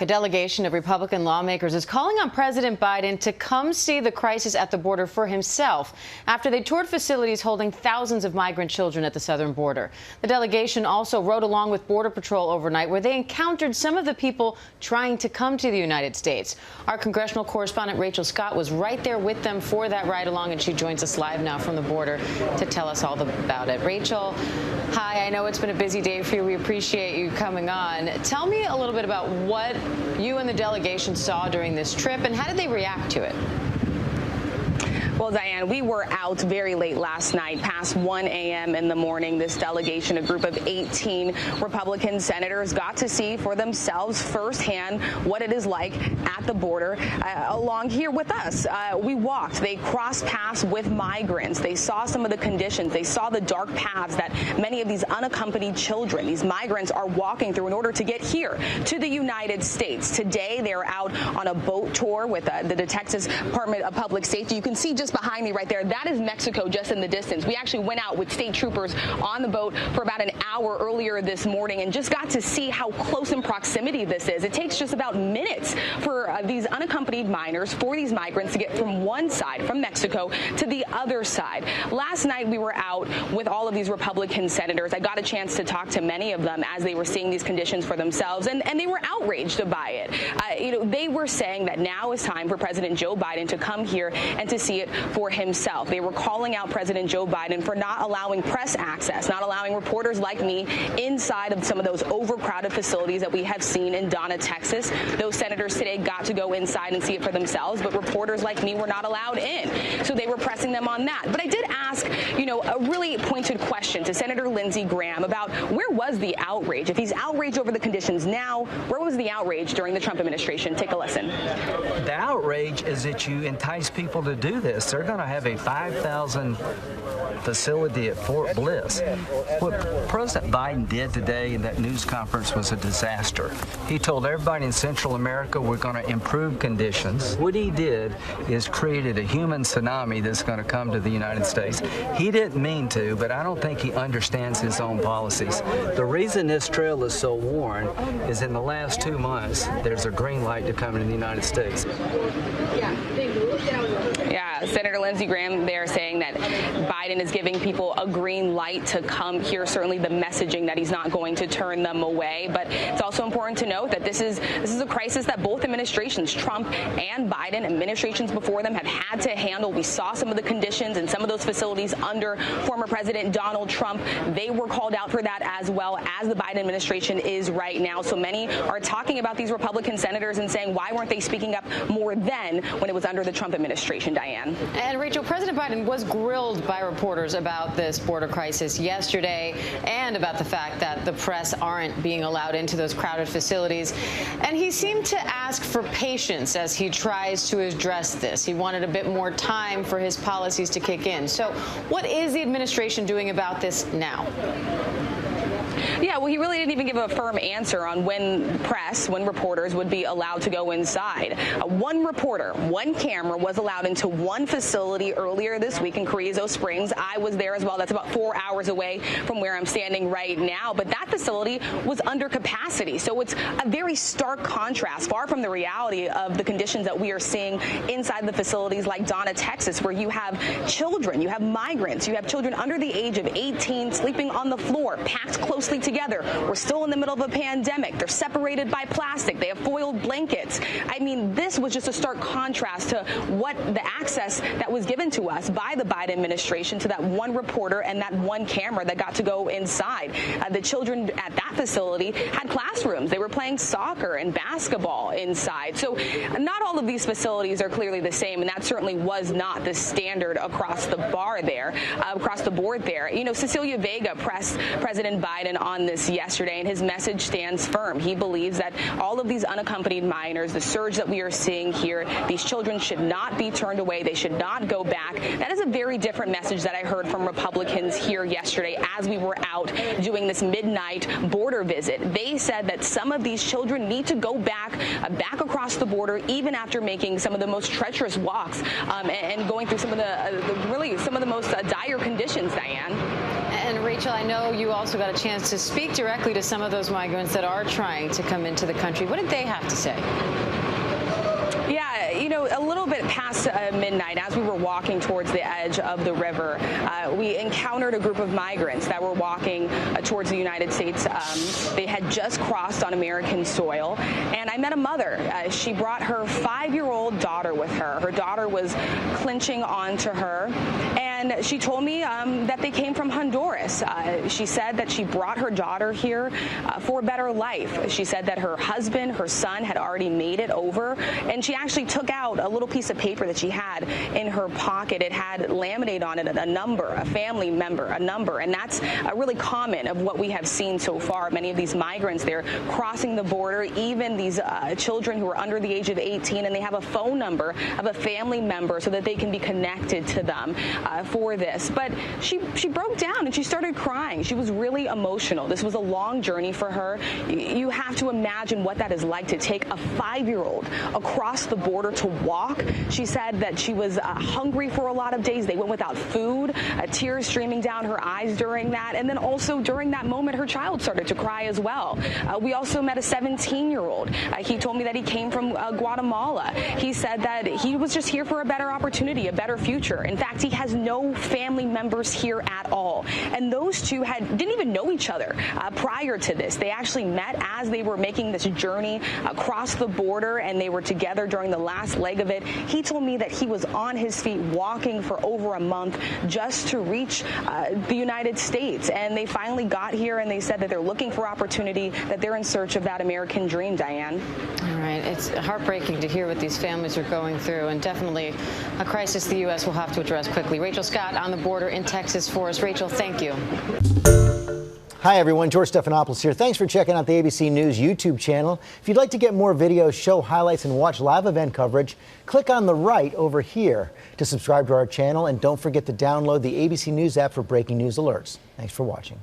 A delegation of Republican lawmakers is calling on President Biden to come see the crisis at the border for himself after they toured facilities holding thousands of migrant children at the southern border. The delegation also rode along with Border Patrol overnight, where they encountered some of the people trying to come to the United States. Our congressional correspondent Rachel Scott was right there with them for that ride along, and she joins us live now from the border to tell us all about it. Rachel, hi. I know it's been a busy day for you. We appreciate you coming on. Tell me a little bit about what you and the delegation saw during this trip, and how did they react to it? Well, Diane, we were out very late last night, past 1 a.m. in the morning. This delegation, a group of 18 Republican senators, got to see for themselves firsthand what it is like at the border along here with us. We walked. They crossed paths with migrants. They saw some of the conditions. They saw the dark paths that many of these unaccompanied children, these migrants, are walking through in order to get here to the United States. Today, they're out on a boat tour with the Texas Department of Public Safety. You can see just behind me right there, that is Mexico just in the distance. We actually went out with state troopers on the boat for about an hour earlier this morning and just got to see how close in proximity this is. It takes just about minutes for these unaccompanied minors, for these migrants, to get from one side, from Mexico, to the other side. Last night we were out with all of these Republican senators. I got a chance to talk to many of them as they were seeing these conditions for themselves, and they were outraged by it. They were saying that now is time for President Joe Biden to come here and to see it for himself. They were calling out President Joe Biden for not allowing press access, not allowing reporters like me inside of some of those overcrowded facilities that we have seen in Donna, Texas. Those senators today got to go inside and see it for themselves, but reporters like me were not allowed in. So they were pressing them on that. But I did ask, a really pointed question to Senator Lindsey Graham about where was the outrage? If he's outraged over the conditions now, where was the outrage during the Trump administration? Take a listen. The outrage is that you entice people to do this. They're going to have a 5,000 facility at Fort Bliss. What President Biden did today in that news conference was a disaster. He told everybody in Central America we're going to improve conditions. What he did is created a human tsunami that's going to come to the United States. He didn't mean to, but I don't think he understands his own policies. The reason this trail is so worn is in the last 2 months, there's a green light to come into the United States. Yeah, Senator Lindsey Graham there saying that Biden is giving people a green light to come here. Certainly the messaging that he's not going to turn them away. But it's also important to note that this is a crisis that both administrations, Trump and Biden, administrations before them, have had to handle. We saw some of the conditions in some of those facilities under former President Donald Trump. They were called out for that as well as the Biden administration is right now. So many are talking about these Republican senators and saying, why weren't they speaking up more then when it was under the Trump administration, Diane? And Rachel, President Biden was grilled by reporters about this border crisis yesterday and about the fact that the press aren't being allowed into those crowded facilities. And he seemed to ask for patience as he tries to address this. He wanted a bit more time for his policies to kick in. So what is the administration doing about this now? Yeah, well, he really didn't even give a firm answer on when reporters would be allowed to go inside. One reporter, one camera was allowed into one facility earlier this week in Carrizo Springs. I was there as well. That's about 4 hours away from where I'm standing right now. But that facility was under capacity. So it's a very stark contrast, far from the reality of the conditions that we are seeing inside the facilities like Donna, Texas, where you have children, you have migrants, you have children under the age of 18 sleeping on the floor, packed closely together. We're still in the middle of a pandemic. They're separated by plastic. They have foiled blankets. I mean, this was just a stark contrast to what the access that was given to us by the Biden administration to that one reporter and that one camera that got to go inside. The children at that facility had classrooms. They were playing soccer and basketball inside. So not all of these facilities are clearly the same, and that certainly was not the standard across the board there. Cecilia Vega pressed President Biden on this yesterday, and his message stands firm. He believes that all of these unaccompanied minors, the surge that we are seeing here, these children should not be turned away. They should not go back. That is a very different message that I heard from Republicans here yesterday as we were out doing this midnight border visit. They said that some of these children need to go back across the border, even after making some of the most treacherous walks and going through some of the most dire conditions, Diane. And Rachel, I know you also got a chance to speak directly to some of those migrants that are trying to come into the country. What did they have to say? Yeah, you know, a little bit past midnight, as we were walking towards the edge of the river, we encountered a group of migrants that were walking towards the United States. They had just crossed on American soil, and I met a mother. She brought her 5-year-old daughter with her. Her daughter was clinching onto her, and she told me that they came from Honduras. She said that she brought her daughter here for a better life. She said that her husband, her son, had already made it over, and she actually took out a little piece of paper that she had in her pocket. It had laminated on it a number, a family member, a number, and that's really common of what we have seen so far. Many of these migrants, they're crossing the border, even these children who are under the age of 18, and they have a phone number of a family member so that they can be connected to them for this. But she broke down and she started crying. She was really emotional. This was a long journey for her. You have to imagine what that is like to take a 5-year-old across the border to walk. She said that she was hungry for a lot of days. They went without food, tears streaming down her eyes during that. And then also during that moment, her child started to cry as well. We also met a 17-year-old. He told me that he came from Guatemala. He said that he was just here for a better opportunity, a better future. In fact, he has no family members here at all. And those two didn't even know each other prior to this. They actually met as they were making this journey across the border, and they were together during the last leg of it. He told me that he was on his feet walking for over a month just to reach the United States. And they finally got here, and they said that they're looking for opportunity, that they're in search of that American dream, Diane. All right. It's heartbreaking to hear what these families are going through, and definitely a crisis the U.S. will have to address quickly. Rachel Scott on the border in Texas for us. Rachel, thank you. Hi, everyone. George Stephanopoulos here. Thanks for checking out the ABC News YouTube channel. If you'd like to get more videos, show highlights, and watch live event coverage, click on the right over here to subscribe to our channel. And don't forget to download the ABC News app for breaking news alerts. Thanks for watching.